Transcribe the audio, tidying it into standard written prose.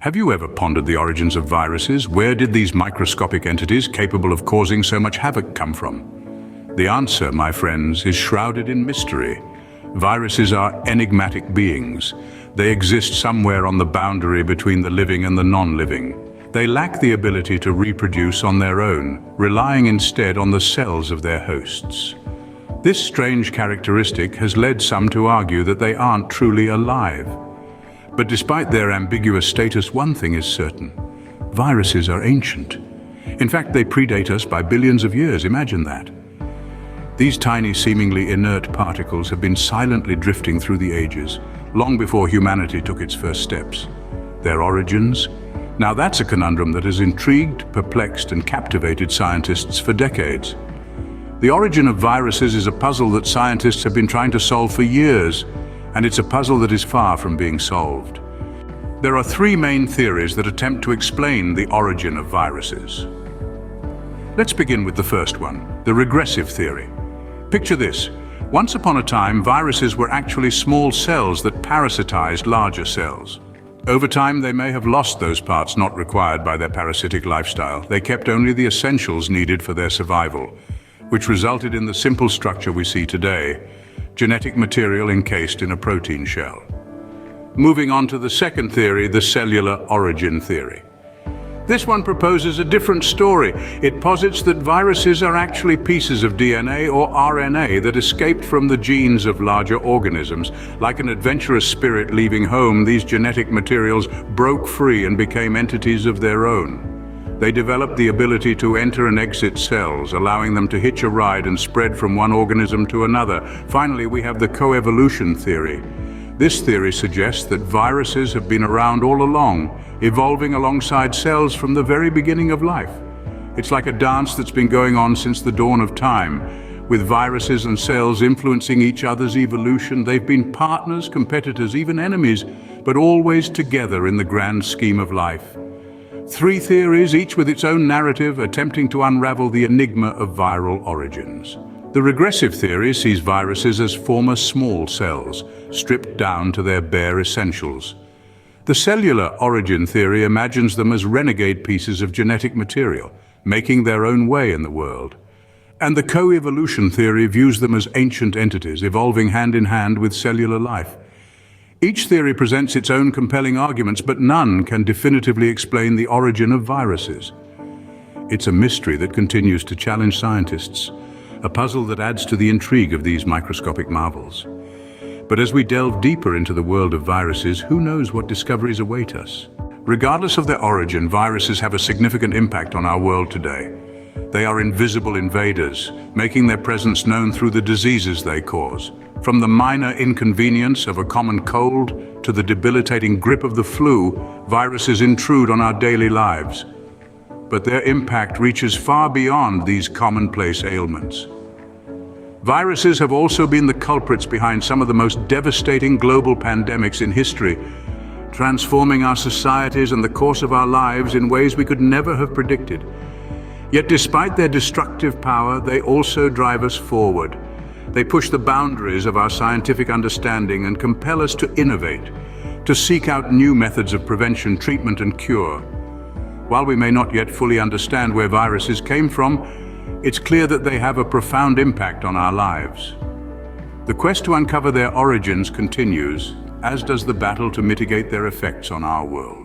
Have you ever pondered the origins of viruses? Where did these microscopic entities capable of causing so much havoc come from? The answer, my friends, is shrouded in mystery. Viruses are enigmatic beings. They exist somewhere on the boundary between the living and the non-living. They lack the ability to reproduce on their own, relying instead on the cells of their hosts. This strange characteristic has led some to argue that they aren't truly alive. But despite their ambiguous status, one thing is certain. Viruses are ancient. In fact, they predate us by billions of years. Imagine that. These tiny, seemingly inert particles have been silently drifting through the ages, long before humanity took its first steps. Their origins? Now that's a conundrum that has intrigued, perplexed, and captivated scientists for decades. The origin of viruses is a puzzle that scientists have been trying to solve for years, and it's a puzzle that is far from being solved. There are three main theories that attempt to explain the origin of viruses. Let's begin with the first one, the regressive theory. Picture this. Once upon a time, viruses were actually small cells that parasitized larger cells. Over time, they may have lost those parts not required by their parasitic lifestyle. They kept only the essentials needed for their survival, which resulted in the simple structure we see today: genetic material encased in a protein shell. Moving on to the second theory, the cellular origin theory. This one proposes a different story. It posits that viruses are actually pieces of DNA or RNA that escaped from the genes of larger organisms. Like an adventurous spirit leaving home, these genetic materials broke free and became entities of their own. They developed the ability to enter and exit cells, allowing them to hitch a ride and spread from one organism to another. Finally, we have the coevolution theory. This theory suggests that viruses have been around all along, evolving alongside cells from the very beginning of life. It's like a dance that's been going on since the dawn of time. With viruses and cells influencing each other's evolution, they've been partners, competitors, even enemies, but always together in the grand scheme of life. Three theories, each with its own narrative, attempting to unravel the enigma of viral origins. The regressive theory sees viruses as former small cells, stripped down to their bare essentials. The cellular origin theory imagines them as renegade pieces of genetic material, making their own way in the world. And the coevolution theory views them as ancient entities, evolving hand in hand with cellular life. Each theory presents its own compelling arguments, but none can definitively explain the origin of viruses. It's a mystery that continues to challenge scientists, a puzzle that adds to the intrigue of these microscopic marvels. But as we delve deeper into the world of viruses, who knows what discoveries await us? Regardless of their origin, viruses have a significant impact on our world today. They are invisible invaders, making their presence known through the diseases they cause. From the minor inconvenience of a common cold to the debilitating grip of the flu, viruses intrude on our daily lives. But their impact reaches far beyond these commonplace ailments. Viruses have also been the culprits behind some of the most devastating global pandemics in history, transforming our societies and the course of our lives in ways we could never have predicted. Yet despite their destructive power, they also drive us forward. They push the boundaries of our scientific understanding and compel us to innovate, to seek out new methods of prevention, treatment, and cure. While we may not yet fully understand where viruses came from, it's clear that they have a profound impact on our lives. The quest to uncover their origins continues, as does the battle to mitigate their effects on our world.